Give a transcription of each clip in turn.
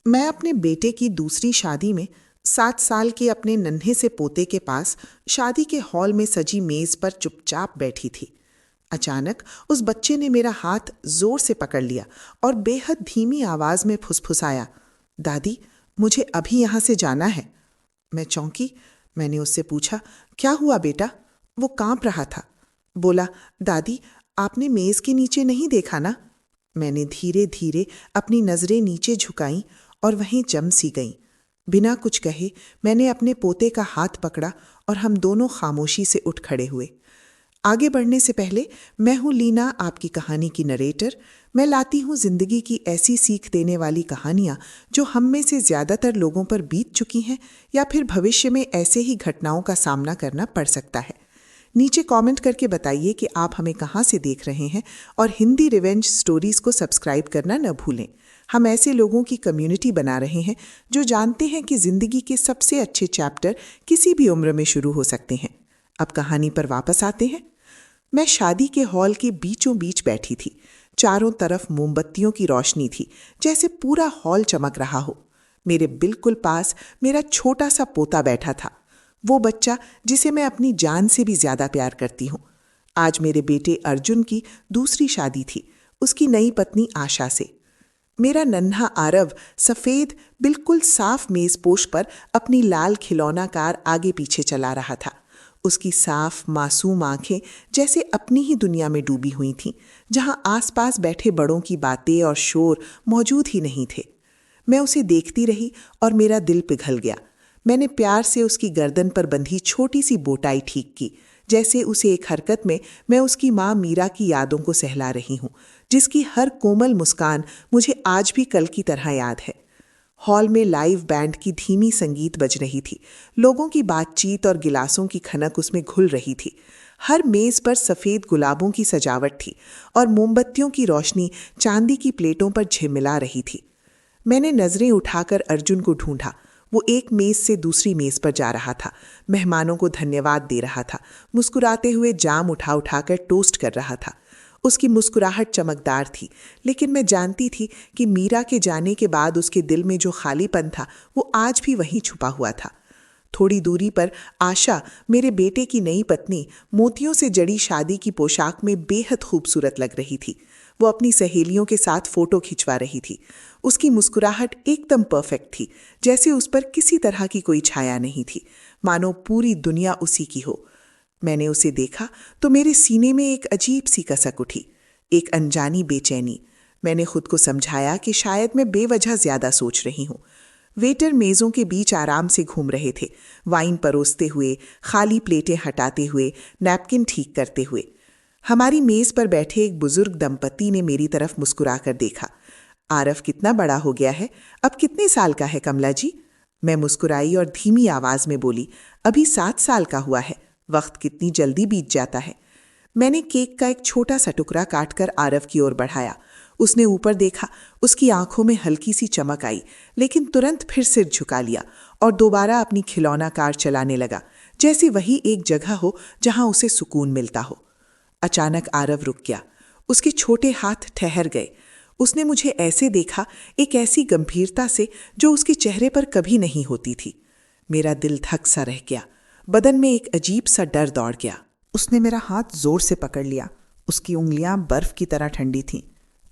मैं अपने बेटे की दूसरी शादी में 7 साल के अपने नन्हे से पोते के पास शादी के हॉल में सजी मेज पर चुपचाप बैठी थी। अचानक उस बच्चे ने मेरा हाथ जोर से पकड़ लिया और बेहद धीमी आवाज में फुसफुसाया, दादी, मुझे अभी यहां से जाना है। मैं चौंकी। मैंने उससे पूछा, क्या हुआ बेटा? वो कांप रहा था। बोला, दादी, आपने मेज के नीचे नहीं देखा ना? मैंने धीरे धीरे अपनी नजरें नीचे झुकाईं और वहीं जम सी गईं। बिना कुछ कहे मैंने अपने पोते का हाथ पकड़ा और हम दोनों खामोशी से उठ खड़े हुए। आगे बढ़ने से पहले, मैं हूं लीना, आपकी कहानी की नरेटर। मैं लाती हूं जिंदगी की ऐसी सीख देने वाली कहानियां जो हम में से ज्यादातर लोगों पर बीत चुकी हैं या फिर भविष्य में ऐसे ही घटनाओं का सामना करना पड़ सकता है। नीचे कमेंट करके बताइए कि आप हमें कहां से देख रहे हैं और हिंदी रिवेंज स्टोरीज को सब्सक्राइब करना न भूलें। हम ऐसे लोगों की कम्युनिटी बना रहे हैं जो जानते हैं कि जिंदगी के सबसे अच्छे चैप्टर किसी भी उम्र में शुरू हो सकते हैं। अब कहानी पर वापस आते हैं। मैं शादी के हॉल के बीचों बीच बैठी थी। चारों तरफ मोमबत्तियों की रोशनी थी, जैसे पूरा हॉल चमक रहा हो। मेरे बिल्कुल पास मेरा छोटा सा पोता बैठा था, वो बच्चा जिसे मैं अपनी जान से भी ज्यादा प्यार करती हूँ। आज मेरे बेटे अर्जुन की दूसरी शादी थी, उसकी नई पत्नी आशा से। मेरा नन्हा आरव सफेद बिल्कुल साफ मेजपोश पर अपनी लाल खिलौना कार आगे पीछे चला रहा था। उसकी साफ मासूम आंखें जैसे अपनी ही दुनिया में डूबी हुई थीं, जहां आसपास बैठे बड़ों की बातें और शोर मौजूद ही नहीं थे। मैं उसे देखती रही और मेरा दिल पिघल गया। मैंने प्यार से उसकी गर्दन पर बंधी छोटी सी बोटाई ठीक की, जैसे उसे एक हरकत में मैं उसकी माँ मीरा की यादों को सहला रही हूँ, जिसकी हर कोमल मुस्कान मुझे आज भी कल की तरह याद है। हॉल में लाइव बैंड की धीमी संगीत बज रही थी। लोगों की बातचीत और गिलासों की खनक उसमें घुल रही थी। हर मेज पर सफेद गुलाबों की सजावट थी और मोमबत्तियों की रोशनी चांदी की प्लेटों पर झिलमिला रही थी। मैंने नजरें उठाकर अर्जुन को ढूंढा। वो एक मेज से दूसरी मेज पर जा रहा था, मेहमानों को धन्यवाद दे रहा था, मुस्कुराते हुए जाम उठा उठाकर टोस्ट कर रहा था। उसकी मुस्कुराहट चमकदार थी, लेकिन मैं जानती थी कि मीरा के जाने के बाद उसके दिल में जो खालीपन था वो आज भी वहीं छुपा हुआ था। थोड़ी दूरी पर आशा, मेरे बेटे की नई पत्नी, मोतियों से जड़ी शादी की पोशाक में बेहद खूबसूरत लग रही थी। वो अपनी सहेलियों के साथ फोटो खिंचवा रही थी। उसकी मुस्कुराहट एकदम परफेक्ट थी, जैसे उस पर किसी तरह की कोई छाया नहीं थी, मानो पूरी दुनिया उसी की हो। मैंने उसे देखा तो मेरे सीने में एक अजीब सी कसक उठी, एक अनजानी बेचैनी। मैंने खुद को समझाया कि शायद मैं बेवजह ज्यादा सोच रही हूँ। वेटर मेजों के बीच आराम से घूम रहे थे, वाइन परोसते हुए, खाली प्लेटें हटाते हुए, नैपकिन ठीक करते हुए। हमारी मेज पर बैठे एक बुजुर्ग दंपति ने मेरी तरफ मुस्कुराकर देखा। आरव कितना बड़ा हो गया है, अब कितने साल का है कमला जी? मैं मुस्कुराई और धीमी आवाज में बोली, अभी 7 साल का हुआ है। वक्त कितनी जल्दी बीत जाता है। मैंने केक का एक छोटा सा टुकड़ा काटकर आरव की ओर बढ़ाया। उसने ऊपर देखा, उसकी आंखों में हल्की सी चमक आई, लेकिन तुरंत फिर सिर झुका लिया और दोबारा अपनी खिलौना कार चलाने लगा, जैसे वही एक जगह हो जहां उसे सुकून मिलता हो। अचानक आरव रुक गया। उसके छोटे हाथ ठहर गए। उसने मुझे ऐसे देखा, एक ऐसी गंभीरता से जो उसके चेहरे पर कभी नहीं होती थी। मेरा दिल धक सा रह गया, बदन में एक अजीब सा डर दौड़ गया। उसने मेरा हाथ जोर से पकड़ लिया। उसकी उंगलियां बर्फ की तरह ठंडी थीं।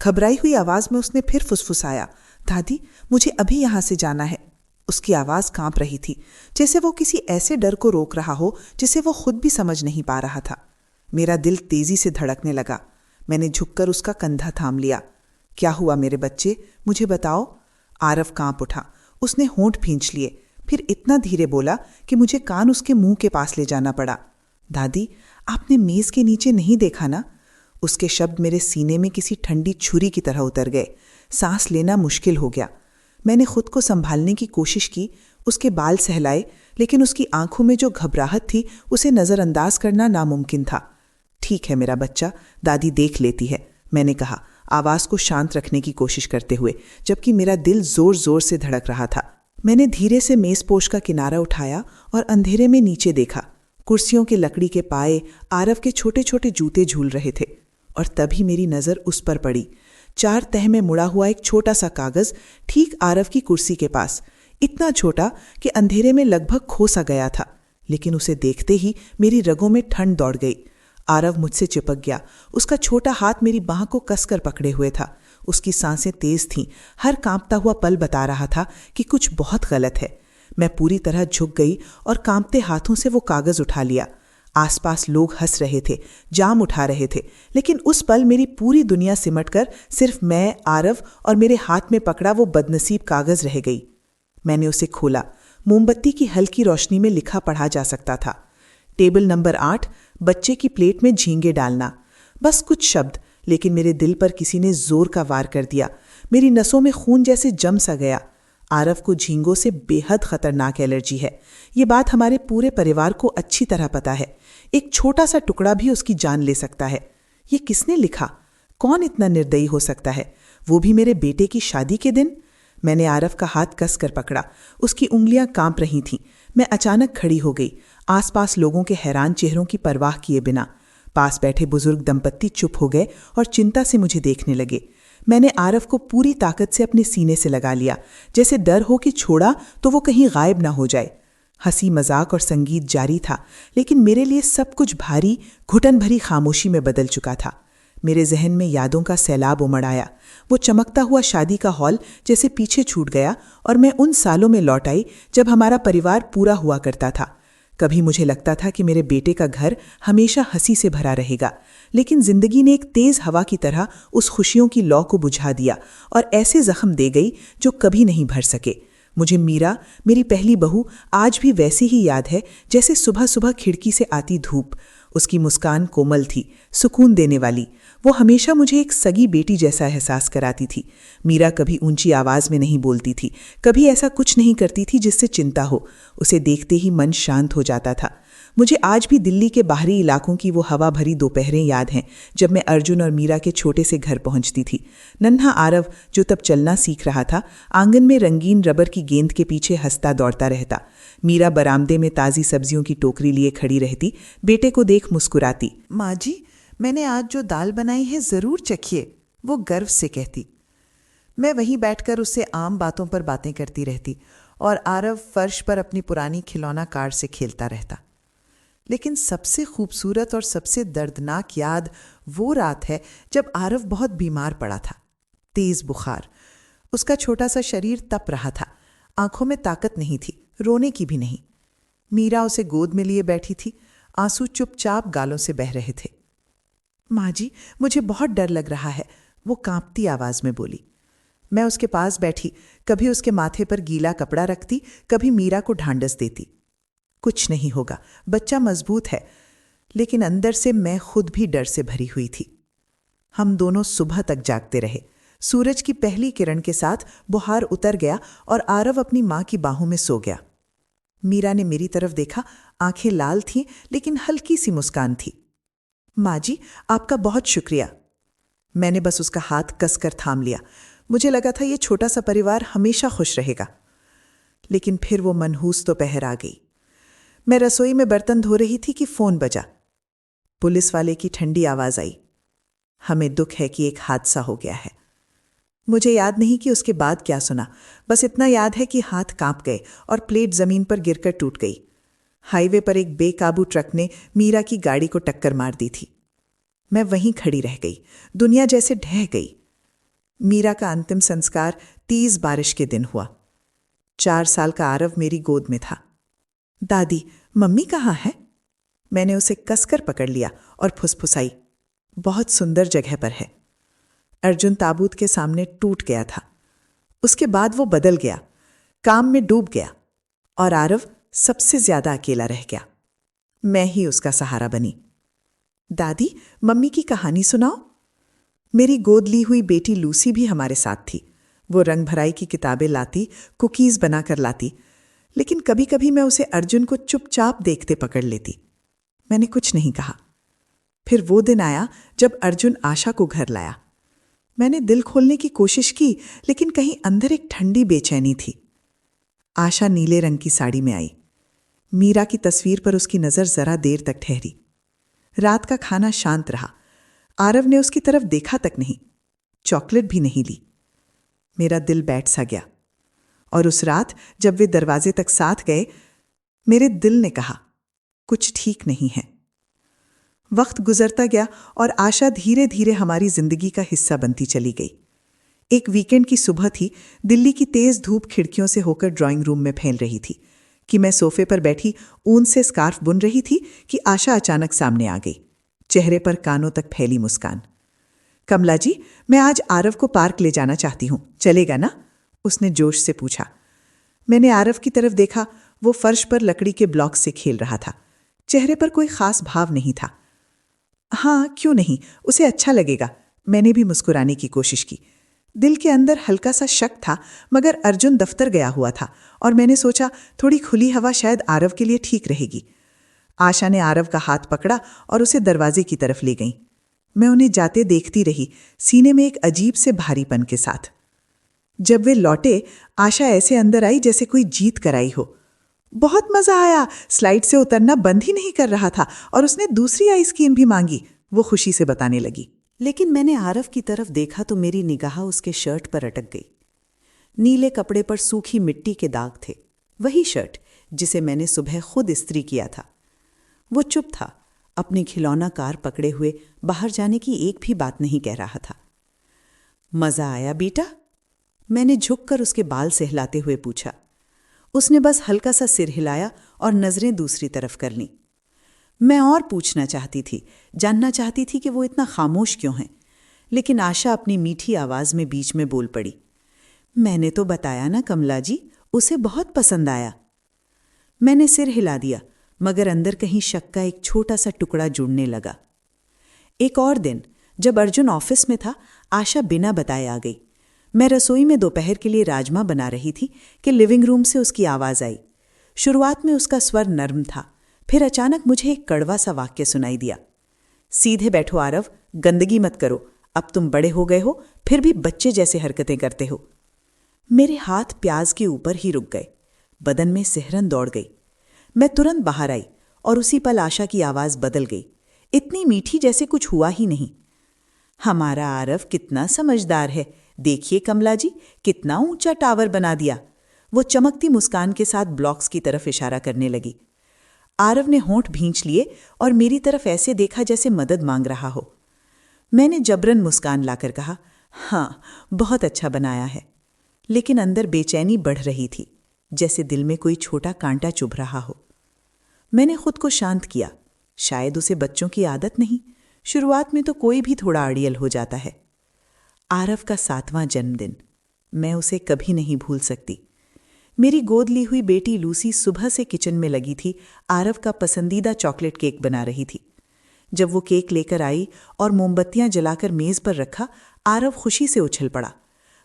घबराई हुई आवाज में उसने फिर फुसफुसाया, दादी, मुझे अभी यहां से जाना है। उसकी आवाज कांप रही थी, जैसे वो किसी ऐसे डर को रोक रहा हो जिसे वो खुद भी समझ नहीं पा रहा था। मेरा दिल तेजी से धड़कने लगा। मैंने झुककर उसका कंधा थाम लिया। क्या हुआ मेरे बच्चे, मुझे बताओ। आरव कांप उठा। उसने होंठ भींच लिए, फिर इतना धीरे बोला कि मुझे कान उसके मुंह के पास ले जाना पड़ा। दादी, आपने मेज के नीचे नहीं देखा ना? उसके शब्द मेरे सीने में किसी ठंडी छुरी की तरह उतर गए। सांस लेना मुश्किल हो गया। मैंने खुद को संभालने की कोशिश की, उसके बाल सहलाए, लेकिन उसकी आंखों में जो घबराहट थी उसे नजरअंदाज करना नामुमकिन था। ठीक है मेरा बच्चा, दादी देख लेती है, मैंने कहा, आवाज को शांत रखने की कोशिश करते हुए, जबकि मेरा दिल जोर जोर से धड़क रहा था। मैंने धीरे से मेजपोश का किनारा उठाया और अंधेरे में नीचे देखा। कुर्सियों के लकड़ी के पाए, आरव के छोटे छोटे जूते झूल रहे थे। और तभी मेरी नजर उस पर पड़ी। 4 तह में मुड़ा हुआ एक छोटा सा कागज ठीक आरव की कुर्सी के पास, इतना छोटा कि अंधेरे में लगभग खो सा गया था। लेकिन उसे देखते ही मेरी रगों में ठंड दौड़ गई। आरव मुझसे चिपक गया। उसका छोटा हाथ मेरी बाह को कसकर पकड़े हुए था। उसकी सांसें तेज थीं। हर कांपता हुआ पल बता रहा था कि कुछ बहुत गलत है। मैं पूरी तरह झुक गई और कांपते हाथों से वो कागज उठा लिया। आसपास लोग हंस रहे थे, जाम उठा रहे थे, लेकिन उस पल मेरी पूरी दुनिया सिमटकर सिर्फ मैं, आरव और मेरे हाथ में पकड़ा वो बदनसीब कागज रह गई। मैंने उसे खोला। मोमबत्ती की हल्की रोशनी में लिखा पढ़ा जा सकता था, टेबल नंबर 8, बच्चे की प्लेट में झींगे डालना। बस कुछ शब्द, लेकिन मेरे दिल पर किसी ने जोर का वार कर दिया। मेरी नसों में खून जैसे जम सा गया। आरव को झींगों से बेहद खतरनाक एलर्जी है। ये बात हमारे पूरे परिवार को अच्छी तरह पता है। एक छोटा सा टुकड़ा भी उसकी जान ले सकता है। ये किसने लिखा? कौन इतना निर्दयी हो सकता है? वो भी मेरे बेटे की शादी के दिन? मैंने आरव का हाथ कसकर पकड़ा। उसकी उंगलियां कांप रही थीं। मैं अचानक खड़ी हो गई, आसपास लोगों के हैरान चेहरों की परवाह किए बिना। पास बैठे बुजुर्ग दंपत्ति चुप हो गए और चिंता से मुझे देखने लगे। मैंने आरव को पूरी ताकत से अपने सीने से लगा लिया, जैसे डर हो कि छोड़ा तो वो कहीं गायब ना हो जाए। हंसी मजाक और संगीत जारी था, लेकिन मेरे लिए सब कुछ भारी, घुटन भरी खामोशी में बदल चुका था। मेरे जहन में यादों का सैलाब उमड़ आया। वो चमकता हुआ शादी का हॉल जैसे पीछे छूट गया और मैं उन सालों में लौट आई जब हमारा परिवार पूरा हुआ करता था। कभी मुझे लगता था कि मेरे बेटे का घर हमेशा हंसी से भरा रहेगा, लेकिन जिंदगी ने एक तेज हवा की तरह उस खुशियों की लौ को बुझा दिया और ऐसे जख्म दे गई जो कभी नहीं भर सके। मुझे मीरा, मेरी पहली बहू, आज भी वैसी ही याद है जैसे सुबह सुबह खिड़की से आती धूप। उसकी मुस्कान कोमल थी, सुकून देने वाली। वो हमेशा मुझे एक सगी बेटी जैसा एहसास कराती थी। मीरा कभी ऊंची आवाज में नहीं बोलती थी, कभी ऐसा कुछ नहीं करती थी जिससे चिंता हो। उसे देखते ही मन शांत हो जाता था। मुझे आज भी दिल्ली के बाहरी इलाकों की वो हवा भरी दोपहरें याद हैं जब मैं अर्जुन और मीरा के छोटे से घर पहुंचती थी। नन्हा आरव, जो तब चलना सीख रहा था, आंगन में रंगीन रबर की गेंद के पीछे हंसता दौड़ता रहता। मीरा बरामदे में ताज़ी सब्जियों की टोकरी लिए खड़ी रहती, बेटे को देख मुस्कुराती। माँ जी, मैंने आज जो दाल बनाई है ज़रूर चखिए, वो गर्व से कहती। मैं वहीं बैठकर उससे आम बातों पर बातें करती रहती और आरव फर्श पर अपनी पुरानी खिलौना कार से खेलता रहता। लेकिन सबसे खूबसूरत और सबसे दर्दनाक याद वो रात है जब आरव बहुत बीमार पड़ा था। तेज बुखार। उसका छोटा सा शरीर तप रहा था। आंखों में ताकत नहीं थी, रोने की भी नहीं। मीरा उसे गोद में लिए बैठी थी। आंसू चुपचाप गालों से बह रहे थे। माँ जी, मुझे बहुत डर लग रहा है, वो कांपती आवाज में बोली। मैं उसके पास बैठी, कभी उसके माथे पर गीला कपड़ा रखती, कभी मीरा को ढांढस देती। कुछ नहीं होगा, बच्चा मजबूत है। लेकिन अंदर से मैं खुद भी डर से भरी हुई थी। हम दोनों सुबह तक जागते रहे। सूरज की पहली किरण के साथ बुखार उतर गया और आरव अपनी माँ की बाहों में सो गया। मीरा ने मेरी तरफ देखा, आंखें लाल थीं, लेकिन हल्की सी मुस्कान थी। माँ जी, आपका बहुत शुक्रिया। मैंने बस उसका हाथ कसकर थाम लिया। मुझे लगा था ये छोटा सा परिवार हमेशा खुश रहेगा। लेकिन फिर वो मनहूस दोपहर आ गई। मैं रसोई में बर्तन धो रही थी कि फोन बजा। पुलिस वाले की ठंडी आवाज आई। हमें दुख है कि एक हादसा हो गया है। मुझे याद नहीं कि उसके बाद क्या सुना, बस इतना याद है कि हाथ कांप गए और प्लेट जमीन पर गिरकर टूट गई। हाईवे पर एक बेकाबू ट्रक ने मीरा की गाड़ी को टक्कर मार दी थी। मैं वहीं खड़ी रह गई, दुनिया जैसे ढह गई। मीरा का अंतिम संस्कार 30 बारिश के दिन हुआ। 4 साल का आरव मेरी गोद में था। दादी, मम्मी कहाँ है? मैंने उसे कसकर पकड़ लिया और फुसफुसाई, बहुत सुंदर जगह पर है। अर्जुन ताबूत के सामने टूट गया था। उसके बाद वो बदल गया, काम में डूब गया और आरव सबसे ज्यादा अकेला रह गया। मैं ही उसका सहारा बनी। दादी, मम्मी की कहानी सुनाओ। मेरी गोद ली हुई बेटी लूसी भी हमारे साथ थी। वो रंग भराई की किताबें लाती, कुकीज बनाकर लाती, लेकिन कभी कभी मैं उसे अर्जुन को चुपचाप देखते पकड़ लेती। मैंने कुछ नहीं कहा। फिर वो दिन आया जब अर्जुन आशा को घर लाया। मैंने दिल खोलने की कोशिश की, लेकिन कहीं अंदर एक ठंडी बेचैनी थी। आशा नीले रंग की साड़ी में आई। मीरा की तस्वीर पर उसकी नजर जरा देर तक ठहरी। रात का खाना शांत रहा। आरव ने उसकी तरफ देखा तक नहीं। चॉकलेट भी नहीं ली। मेरा दिल बैठ सा गया। और उस रात जब वे दरवाजे तक साथ गए, मेरे दिल ने कहा, कुछ ठीक नहीं है। वक्त गुजरता गया और आशा धीरे धीरे हमारी जिंदगी का हिस्सा बनती चली गई। एक वीकेंड की सुबह थी। दिल्ली की तेज धूप खिड़कियों से होकर ड्राइंग रूम में फैल रही थी कि मैं सोफे पर बैठी ऊन से स्कार्फ बुन रही थी कि आशा अचानक सामने आ गई, चेहरे पर कानों तक फैली मुस्कान। कमला जी, मैं आज आरव को पार्क ले जाना चाहती हूँ, चलेगा ना? उसने जोश से पूछा। मैंने आरव की तरफ देखा। वो फर्श पर लकड़ी के ब्लॉक से खेल रहा था। चेहरे पर कोई खास भाव नहीं था। हाँ, क्यों नहीं, उसे अच्छा लगेगा। मैंने भी मुस्कुराने की कोशिश की। दिल के अंदर हल्का सा शक था, मगर अर्जुन दफ्तर गया हुआ था और मैंने सोचा थोड़ी खुली हवा शायद आरव के लिए ठीक रहेगी। आशा ने आरव का हाथ पकड़ा और उसे दरवाजे की तरफ ले गई। मैं उन्हें जाते देखती रही, सीने में एक अजीब से भारीपन के साथ। जब वे लौटे, आशा ऐसे अंदर आई जैसे कोई जीत कर आई हो। बहुत मजा आया, स्लाइड से उतरना बंद ही नहीं कर रहा था और उसने दूसरी आइसक्रीम भी मांगी, वो खुशी से बताने लगी। लेकिन मैंने आरव की तरफ देखा तो मेरी निगाह उसके शर्ट पर अटक गई। नीले कपड़े पर सूखी मिट्टी के दाग थे, वही शर्ट जिसे मैंने सुबह खुद इस्त्री किया था। वो चुप था, अपनी खिलौना कार पकड़े हुए बाहर जाने की एक भी बात नहीं कह रहा था। मजा आया बेटा? मैंने झुककर उसके बाल सहलाते हुए पूछा। उसने बस हल्का सा सिर हिलाया और नजरें दूसरी तरफ कर लीं। मैं और पूछना चाहती थी, जानना चाहती थी कि वो इतना खामोश क्यों हैं, लेकिन आशा अपनी मीठी आवाज में बीच में बोल पड़ी। मैंने तो बताया ना कमला जी, उसे बहुत पसंद आया। मैंने सिर हिला दिया, मगर अंदर कहीं शक का एक छोटा सा टुकड़ा जुड़ने लगा। एक और दिन जब अर्जुन ऑफिस में था, आशा बिना बताए आ गई। मैं रसोई में दोपहर के लिए राजमा बना रही थी कि लिविंग रूम से उसकी आवाज आई। शुरुआत में उसका स्वर नर्म था, फिर अचानक मुझे एक कड़वा सा वाक्य सुनाई दिया। सीधे बैठो आरव, गंदगी मत करो, अब तुम बड़े हो गए हो, फिर भी बच्चे जैसे हरकतें करते हो। मेरे हाथ प्याज के ऊपर ही रुक गए, बदन में सिहरन दौड़ गई। मैं तुरंत बाहर आई और उसी पल आशा की आवाज बदल गई, इतनी मीठी जैसे कुछ हुआ ही नहीं। हमारा आरव कितना समझदार है, देखिए कमला जी, कितना ऊंचा टावर बना दिया। वो चमकती मुस्कान के साथ ब्लॉक्स की तरफ इशारा करने लगी। आरव ने होंठ भींच लिए और मेरी तरफ ऐसे देखा जैसे मदद मांग रहा हो। मैंने जबरन मुस्कान लाकर कहा, हाँ, बहुत अच्छा बनाया है। लेकिन अंदर बेचैनी बढ़ रही थी, जैसे दिल में कोई छोटा कांटा चुभ रहा हो। मैंने खुद को शांत किया। शायद उसे बच्चों की आदत नहीं, शुरुआत में तो कोई भी थोड़ा अड़ियल हो जाता है। आरव का 7वां जन्मदिन, मैं उसे कभी नहीं भूल सकती। मेरी गोद ली हुई बेटी लूसी सुबह से किचन में लगी थी, आरव का पसंदीदा चॉकलेट केक बना रही थी। जब वो केक लेकर आई और मोमबत्तियां जलाकर मेज पर रखा, आरव खुशी से उछल पड़ा।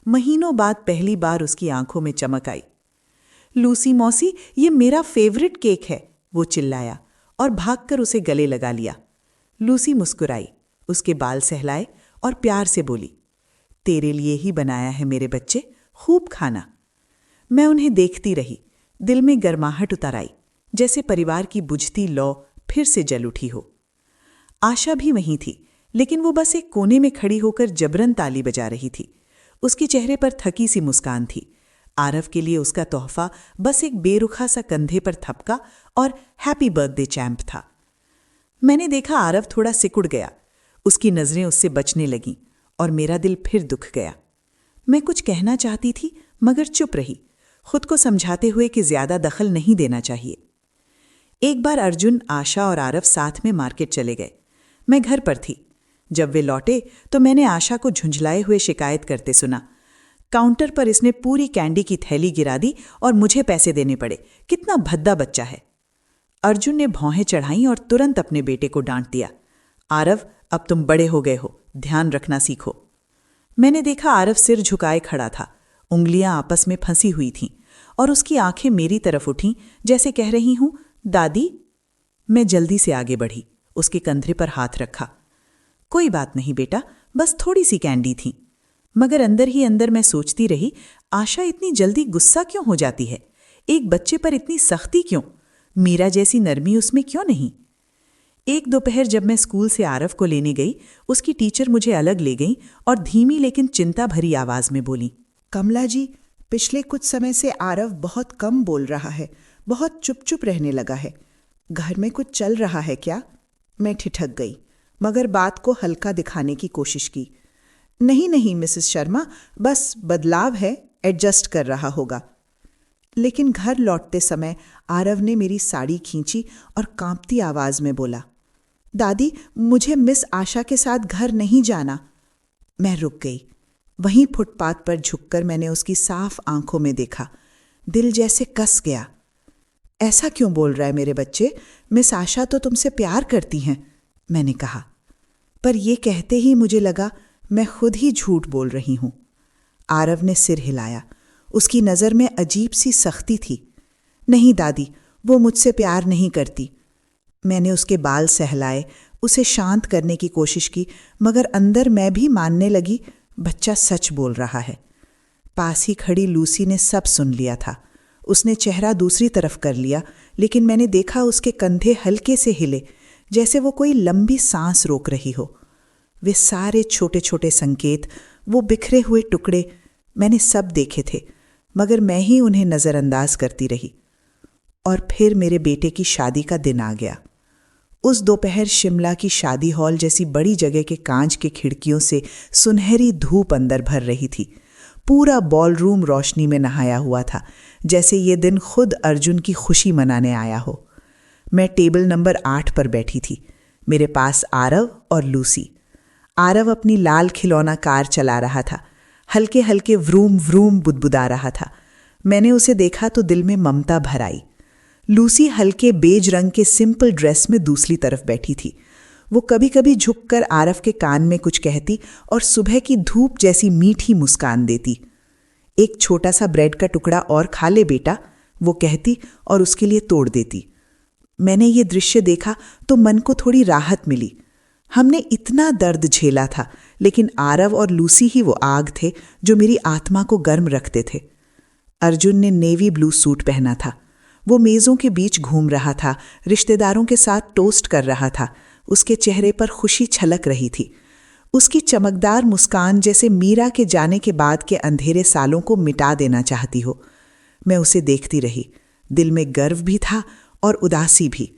महीनों बाद पहली बार उसकी आंखों में चमक आई। लूसी मौसी, ये मेरा फेवरेट केक है, वो चिल्लाया और भागकर उसे गले लगा लिया। लूसी मुस्कुराई, उसके बाल सहलाए और प्यार से बोली, तेरे लिए ही बनाया है मेरे बच्चे, खूब खाना। मैं उन्हें देखती रही, दिल में गर्माहट उतर आई, जैसे परिवार की बुझती लौ फिर से जल उठी हो। आशा भी वहीं थी, लेकिन वो बस एक कोने में खड़ी होकर जबरन ताली बजा रही थी। उसके चेहरे पर थकी सी मुस्कान थी। आरव के लिए उसका तोहफा बस एक बेरुखा सा कंधे पर थपका और हैप्पी बर्थडे चैंप था। मैंने देखा आरव थोड़ा सिकुड़ गया, उसकी नजरें उससे बचने लगीं और मेरा दिल फिर दुख गया। मैं कुछ कहना चाहती थी मगर चुप रही, खुद को समझाते हुए कि ज्यादा दखल नहीं देना चाहिए। एक बार अर्जुन, आशा और आरव साथ में मार्केट चले गए। मैं घर पर थी। जब वे लौटे तो मैंने आशा को झुंझलाए हुए शिकायत करते सुना, काउंटर पर इसने पूरी कैंडी की थैली गिरा दी और मुझे पैसे देने पड़े, कितना भद्दा बच्चा है। अर्जुन ने भौहें चढ़ाईं और तुरंत अपने बेटे को डांट दिया, आरव, अब तुम बड़े हो गए हो, ध्यान रखना सीखो। मैंने देखा आरव सिर झुकाए खड़ा था, उंगलियां आपस में फंसी हुई थीं और उसकी आंखें मेरी तरफ उठीं जैसे कह रही हूं, दादी। मैं जल्दी से आगे बढ़ी, उसके कंधे पर हाथ रखा। कोई बात नहीं बेटा, बस थोड़ी सी कैंडी थी। मगर अंदर ही अंदर मैं सोचती रही, आशा इतनी जल्दी गुस्सा क्यों हो जाती है? एक बच्चे पर इतनी सख्ती क्यों? मीरा जैसी नरमी उसमें क्यों नहीं? एक दोपहर जब मैं स्कूल से आरव को लेने गई, उसकी टीचर मुझे अलग ले गई और धीमी लेकिन चिंता भरी आवाज में बोली, कमला जी, पिछले कुछ समय से आरव बहुत कम बोल रहा है, बहुत चुप चुप रहने लगा है। घर में कुछ चल रहा है क्या? मैं ठिठक गई, मगर बात को हल्का दिखाने की कोशिश की। नहीं नहीं मिसेस शर्मा, बस बदलाव है, एडजस्ट कर रहा होगा। लेकिन घर लौटते समय आरव ने मेरी साड़ी खींची और कांपती आवाज में बोला, दादी, मुझे मिस आशा के साथ घर नहीं जाना। मैं रुक गई। वहीं फुटपाथ पर झुककर मैंने उसकी साफ आंखों में देखा। दिल जैसे कस गया। ऐसा क्यों बोल रहा है मेरे बच्चे? मिस आशा तो तुमसे प्यार करती हैं, मैंने कहा। पर यह कहते ही मुझे लगा मैं खुद ही झूठ बोल रही हूं। आरव ने सिर हिलाया। उसकी नज़र में अजीब सी सख्ती थी। नहीं दादी, वो मुझसे प्यार नहीं करती। मैंने उसके बाल सहलाए, उसे शांत करने की कोशिश की, मगर अंदर मैं भी मानने लगी बच्चा सच बोल रहा है। पास ही खड़ी लूसी ने सब सुन लिया था। उसने चेहरा दूसरी तरफ कर लिया, लेकिन मैंने देखा उसके कंधे हल्के से हिले, जैसे वो कोई लंबी सांस रोक रही हो। वे सारे छोटे छोटे संकेत, वो बिखरे हुए टुकड़े, मैंने सब देखे थे, मगर मैं ही उन्हें नज़रअंदाज करती रही। और फिर मेरे बेटे की शादी का दिन आ गया। उस दोपहर शिमला की शादी हॉल जैसी बड़ी जगह के कांच के खिड़कियों से सुनहरी धूप अंदर भर रही थी। पूरा बॉलरूम रोशनी में नहाया हुआ था, जैसे ये दिन खुद अर्जुन की खुशी मनाने आया हो। मैं टेबल नंबर 8 पर बैठी थी। मेरे पास आरव और लूसी। आरव अपनी लाल खिलौना कार चला रहा था। हल्के हल्के व्रूम व्रूम बुदबुदा रहा था। मैंने उसे देखा तो दिल में ममता भर आई। लूसी हल्के बेज रंग के सिंपल ड्रेस में दूसरी तरफ बैठी थी। वो कभी कभी झुककर आरव के कान में कुछ कहती और सुबह की धूप जैसी मीठी मुस्कान देती। एक छोटा सा ब्रेड का टुकड़ा और खा ले बेटा, वो कहती और उसके लिए तोड़ देती। मैंने ये दृश्य देखा तो मन को थोड़ी राहत मिली। हमने इतना दर्द झेला था, लेकिन आरव और लूसी ही वो आग थे जो मेरी आत्मा को गर्म रखते थे। अर्जुन ने नेवी ब्लू सूट पहना था। वो मेज़ों के बीच घूम रहा था, रिश्तेदारों के साथ टोस्ट कर रहा था। उसके चेहरे पर खुशी छलक रही थी। उसकी चमकदार मुस्कान जैसे मीरा के जाने के बाद के अंधेरे सालों को मिटा देना चाहती हो। मैं उसे देखती रही। दिल में गर्व भी था और उदासी भी।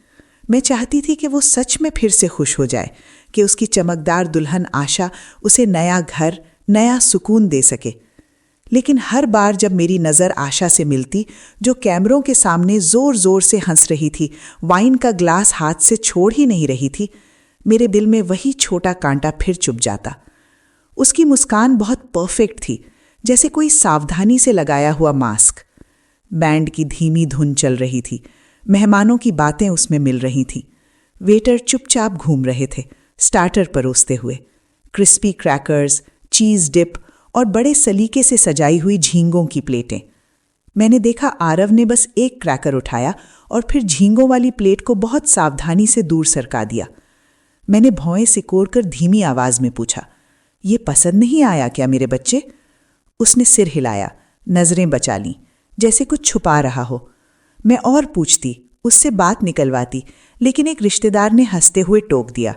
मैं चाहती थी कि वो सच में फिर से खुश हो जाए, कि उसकी चमकदार दुल्हन आशा उसे नया घर, नया सुकून दे सके। लेकिन हर बार जब मेरी नज़र आशा से मिलती, जो कैमरों के सामने जोर जोर से हंस रही थी, वाइन का ग्लास हाथ से छोड़ ही नहीं रही थी, मेरे दिल में वही छोटा कांटा फिर चुभ जाता। उसकी मुस्कान बहुत परफेक्ट थी, जैसे कोई सावधानी से लगाया हुआ मास्क। बैंड की धीमी धुन चल रही थी। मेहमानों की बातें उसमें मिल रही थीं। वेटर चुपचाप घूम रहे थे, स्टार्टर परोसते हुए। क्रिस्पी क्रैकर्स, चीज़ डिप और बड़े सलीके से सजाई हुई झींगों की प्लेटें। मैंने देखा आरव ने बस एक क्रैकर उठाया और फिर झींगों वाली प्लेट को बहुत सावधानी से दूर सरका दिया। मैंने भौएं सिकोड़कर धीमी आवाज में पूछा, ये पसंद नहीं आया क्या मेरे बच्चे? उसने सिर हिलाया, नजरें बचा लीं, जैसे कुछ छुपा रहा हो। मैं और पूछती, उससे बात निकलवाती, लेकिन एक रिश्तेदार ने हंसते हुए टोक दिया,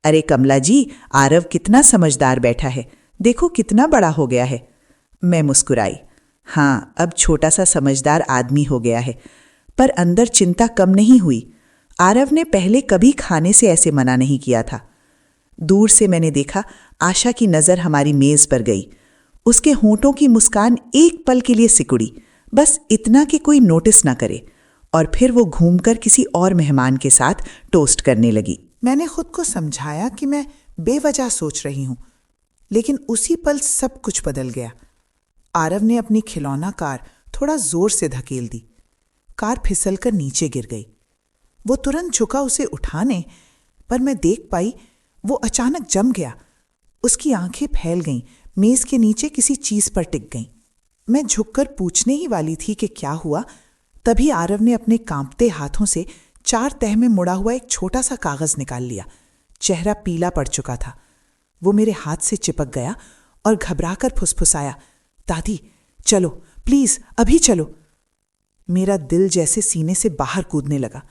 अरे कमला जी, आरव कितना समझदार बैठा है, देखो कितना बड़ा हो गया है। मैं मुस्कुराई। हाँ, अब छोटा सा समझदार आदमी हो गया है। पर अंदर चिंता कम नहीं हुई। आरव ने पहले कभी खाने से ऐसे मना नहीं किया था। दूर से मैंने देखा आशा की नज़र हमारी मेज़ पर गई। उसके होंठों की मुस्कान एक पल के लिए सिकुड़ी, बस इतना कि कोई नोटिस ना करे, और फिर वो घूमकर किसी और मेहमान के साथ टोस्ट करने लगी। मैंने खुद को समझाया कि मैं बेवजह सोच रही हूं, लेकिन उसी पल सब कुछ बदल गया। आरव ने अपनी खिलौना कार थोड़ा जोर से धकेल दी। कार फिसलकर नीचे गिर गई। वो तुरंत झुका उसे उठाने, पर मैं देख पाई वो अचानक जम गया। उसकी आंखें फैल गईं, मेज के नीचे किसी चीज पर टिक गईं। मैं झुककर पूछने ही वाली थी कि क्या हुआ, तभी आरव ने अपने कांपते हाथों से 4 तह में मुड़ा हुआ एक छोटा सा कागज निकाल लिया। चेहरा पीला पड़ चुका था। वो मेरे हाथ से चिपक गया और घबराकर फुसफुसाया, दादी चलो प्लीज, अभी चलो। मेरा दिल जैसे सीने से बाहर कूदने लगा।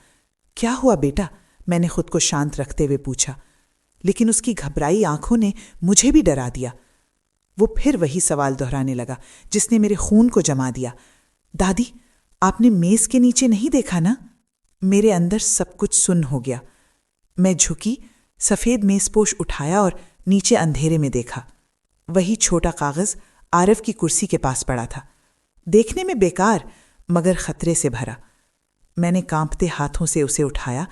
क्या हुआ बेटा? मैंने खुद को शांत रखते हुए पूछा, लेकिन उसकी घबराई आंखों ने मुझे भी डरा दिया। वो फिर वही सवाल दोहराने लगा जिसने मेरे खून को जमा दिया। दादी, आपने मेज के नीचे नहीं देखा ना? मेरे अंदर सब कुछ सुन्न हो गया। मैं झुकी, सफेद मेजपोश उठाया और नीचे अंधेरे में देखा। वही छोटा कागज आरव की कुर्सी के पास पड़ा था, देखने में बेकार मगर खतरे से भरा। मैंने कांपते हाथों से उसे उठाया।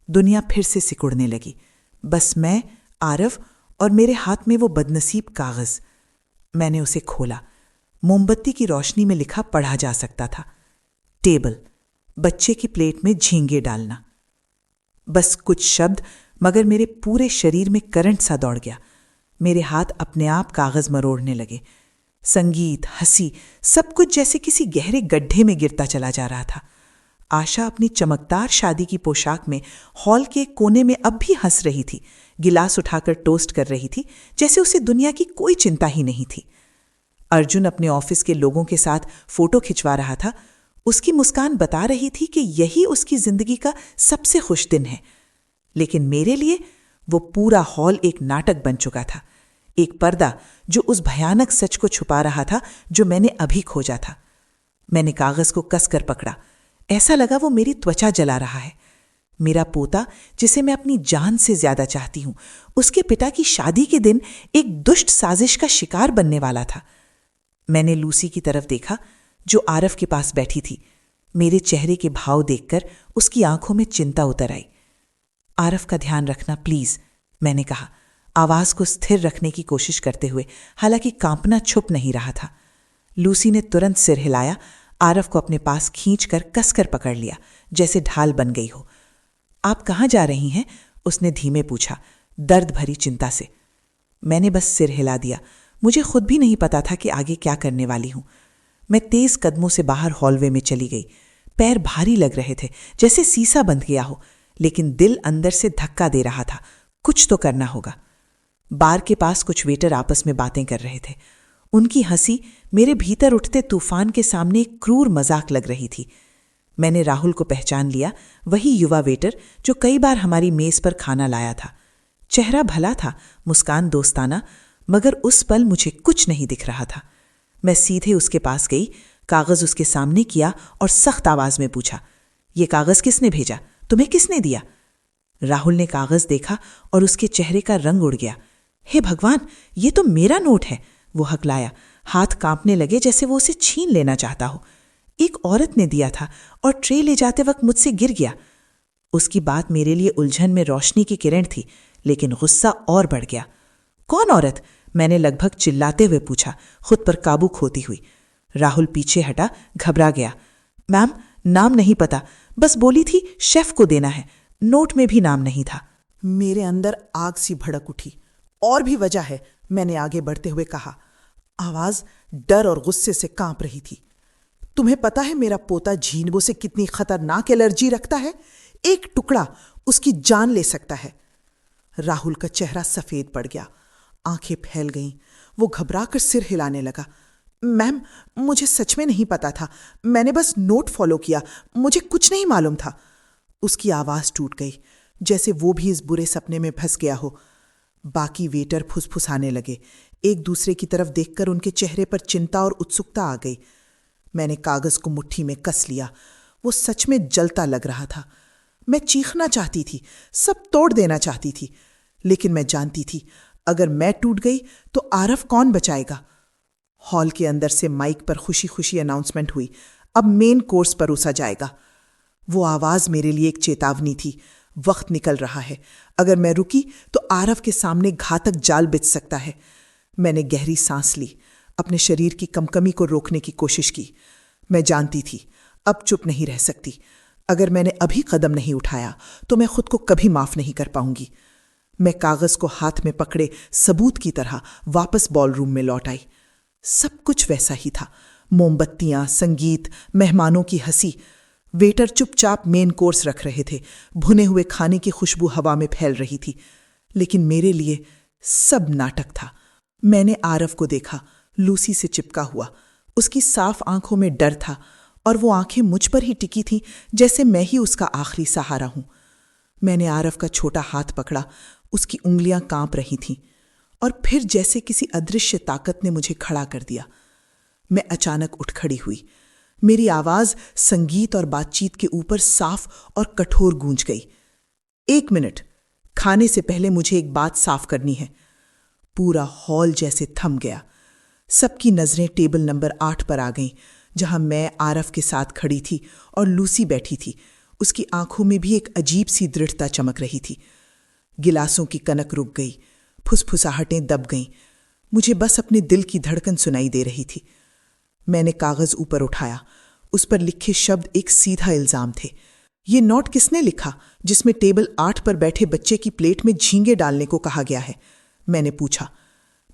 दुनिया फिर से सिकुड़ने लगी। बस मैं, आरव और मेरे हाथ में वो बदनसीब कागज। मैंने उसे खोला। मोमबत्ती की रोशनी में लिखा पढ़ा जा सकता था, टेबल, बच्चे की प्लेट में झींगे डालना। बस कुछ शब्द, मगर मेरे पूरे शरीर में करंट सा दौड़ गया। मेरे हाथ अपने आप कागज मरोड़ने लगे। संगीत, हंसी, सब कुछ जैसे किसी गहरे गड्ढे में गिरता चला जा रहा था। आशा अपनी चमकदार शादी की पोशाक में हॉल के कोने में अब भी हंस रही थी, गिलास उठाकर टोस्ट कर रही थी जैसे उसे दुनिया की कोई चिंता ही नहीं थी। अर्जुन अपने ऑफिस के लोगों के साथ फोटो खिंचवा रहा था। उसकी मुस्कान बता रही थी कि यही उसकी जिंदगी का सबसे खुश दिन है। लेकिन मेरे लिए वो पूरा हॉल एक नाटक बन चुका था, एक पर्दा जो उस भयानक सच को छुपा रहा था जो मैंने अभी खोजा था। मैंने कागज को कसकर पकड़ा। ऐसा लगा वो मेरी त्वचा जला रहा है। मेरा पोता, जिसे मैं अपनी जान से ज्यादा चाहती हूं, उसके पिता की शादी के दिन एक दुष्ट साजिश का शिकार बनने वाला था। मैंने लूसी की तरफ देखा जो आरव के पास बैठी थी। मेरे चेहरे के भाव देखकर उसकी आंखों में चिंता उतर आई। आरव का ध्यान रखना प्लीज, मैंने कहा, आवाज को स्थिर रखने की कोशिश करते हुए, हालांकि कांपना छुप नहीं रहा था। लूसी ने तुरंत सिर हिलाया, आरव को अपने पास खींचकर कसकर पकड़ लिया, जैसे ढाल बन गई हो। आप कहाँ जा रही हैं? उसने धीमे पूछा, दर्द भरी चिंता से। मैंने बस सिर हिला दिया। मुझे खुद भी नहीं पता था कि आगे क्या करने वाली हूं। मैं तेज कदमों से बाहर हॉलवे में चली गई। पैर भारी लग रहे थे, जैसे सीसा बंध गया हो, लेकिन दिल अंदर से धक्का दे रहा था, कुछ तो करना होगा। बार के पास कुछ वेटर आपस में बातें कर रहे थे। उनकी हंसी मेरे भीतर उठते तूफान के सामने एक क्रूर मजाक लग रही थी। मैंने राहुल को पहचान लिया, वही युवा वेटर जो कई बार हमारी मेज पर खाना लाया था। चेहरा भला था, मुस्कान दोस्ताना, मगर उस पल मुझे कुछ नहीं दिख रहा था। मैं सीधे उसके पास गई, कागज उसके सामने किया और सख्त आवाज में पूछा, ये कागज किसने भेजा? तुम्हें किसने दिया? राहुल ने कागज देखा और उसके चेहरे का रंग उड़ गया। हे भगवान, ये तो मेरा नोट है, वो हकलाया। हाथ कांपने लगे जैसे वो उसे छीन लेना चाहता हो। एक औरत ने दिया था और ट्रे ले जाते वक्त मुझसे गिर गया। उसकी बात मेरे लिए उलझन में रोशनी की किरण थी, लेकिन गुस्सा और बढ़ गया। कौन औरत? मैंने लगभग चिल्लाते हुए पूछा, खुद पर काबू खोती हुई। राहुल पीछे हटा, घबरा गया। मैम, नाम नहीं पता, बस बोली थी शेफ को देना है। नोट में भी नाम नहीं था। मेरे अंदर आग सी भड़क उठी। और भी वजह है, मैंने आगे बढ़ते हुए कहा। आवाज डर और गुस्से से कांप रही थी। तुम्हें पता है मेरा पोता झींगों से कितनी खतरनाक एलर्जी रखता है? एक टुकड़ा उसकी जान ले सकता है। राहुल का चेहरा सफेद पड़ गया, आंखें फैल गईं। वो घबराकर सिर हिलाने लगा। मैम, मुझे सच में नहीं पता था, मैंने बस नोट फॉलो किया, मुझे कुछ नहीं मालूम था। उसकी आवाज टूट गई, जैसे वो भी इस बुरे सपने में फंस गया हो। बाकी वेटर फुसफुसाने लगे। एक दूसरे की तरफ देखकर उनके चेहरे पर चिंता और उत्सुकता आ गई। मैंने कागज को मुट्ठी में कस लिया। वो सच में जलता लग रहा था। मैं चीखना चाहती थी, सब तोड़ देना चाहती थी, लेकिन मैं जानती थी अगर मैं टूट गई तो आरव कौन बचाएगा। हॉल के अंदर से माइक पर खुशी खुशी अनाउंसमेंट हुई, अब मेन कोर्स परोसा जाएगा। वो आवाज मेरे लिए एक चेतावनी थी, वक्त निकल रहा है। अगर मैं रुकी तो आरव के सामने घातक जाल बिछ सकता है। मैंने गहरी सांस ली, अपने शरीर की कंपकमी को रोकने की कोशिश की। मैं जानती थी अब चुप नहीं रह सकती। अगर मैंने अभी कदम नहीं उठाया तो मैं खुद को कभी माफ नहीं कर पाऊंगी। मैं कागज को हाथ में पकड़े सबूत की तरह वापस बॉलरूम में लौट आई। सब कुछ वैसा ही था, मोमबत्तियां, संगीत, मेहमानों की हंसी। वेटर चुपचाप मेन कोर्स रख रहे थे, भुने हुए खाने की खुशबू हवा में फैल रही थी। लेकिन मेरे लिए सब नाटक था। मैंने आरव को देखा, लूसी से चिपका हुआ। उसकी साफ आंखों में डर था और वो आंखें मुझ पर ही टिकी थीं, जैसे मैं ही उसका आखिरी सहारा हूं। मैंने आरव का छोटा हाथ पकड़ा। उसकी उंगलियां कांप रही थीं और फिर जैसे किसी अदृश्य ताकत ने मुझे खड़ा कर दिया। मैं अचानक उठ खड़ी हुई। मेरी आवाज संगीत और बातचीत के ऊपर साफ और कठोर गूंज गई। 1 मिनट, खाने से पहले मुझे एक बात साफ करनी है। पूरा हॉल जैसे थम गया। सबकी नजरें टेबल नंबर 8 पर आ गईं, जहां मैं आरव के साथ खड़ी थी और लूसी बैठी थी। उसकी आंखों में भी एक अजीब सी दृढ़ता चमक रही थी। गिलासों की कनक रुक गई, फुसफुसाहटें दब गईं। मुझे बस अपने दिल की धड़कन सुनाई दे रही थी। मैंने कागज ऊपर उठाया। उस पर लिखे शब्द एक सीधा इल्जाम थे। ये नोट किसने लिखा जिसमें टेबल 8 पर बैठे बच्चे की प्लेट में झींगे डालने को कहा गया है? मैंने पूछा।